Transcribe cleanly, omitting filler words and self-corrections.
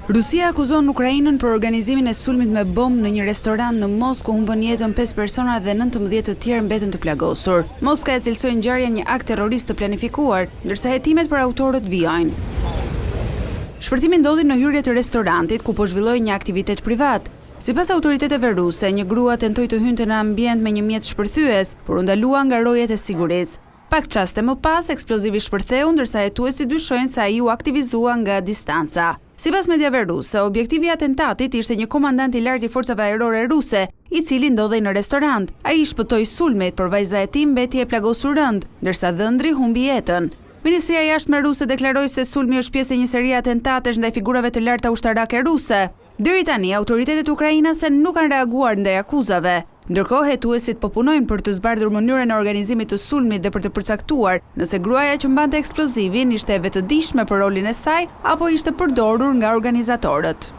Rusia akuzon Ukrainën për organizimin e sulmit me bombë në një restoran në Moskë ku humbën jetën 5 persona dhe 19 të tjerë mbetën të plagosur. Moska e cilësoi ngjarjen një akt terrorist të planifikuar, ndërsa hetimet për autorët vijojnë. Shpërtimi ndodhi në hyrje të restorantit ku po zhvilloi një aktivitet privat. Sipas autoriteteve ruse, një grua tentoi të hynte në ambient me një mjet shpërthyes, por u ndalua nga rojet e sigurisë. Pak çaste më pas, eksplozivi shpërtheu ndërsa hetuesit dyshojnë se ai u aktivizua nga distanca. Sipas mediave ruse, objektivi i atentatit ishte një komandant i lartë i forcave ajrore ruse, i cili ndodhej në restorant. Ai shpëtoi sulmit, por vajza e tij mbeti e plagosur rënd, ndërsa dhëndri humbi jetën. Ministria e Jashtme ruse deklaroi se sulmi është pjesë e një serie atentatesh ndaj figurave të larta ushtarake ruse. Deri tani, autoritetet ukrainase nuk kanë reaguar ndaj akuzave. Ndërkohë, hetuesit po punojnë për të zbardhur mënyrën e organizimit të sulmit dhe për të përcaktuar nëse gruaja që mbante eksplozivin ishte e vetëdijshme për rolin e saj apo ishte përdorur nga organizatorët.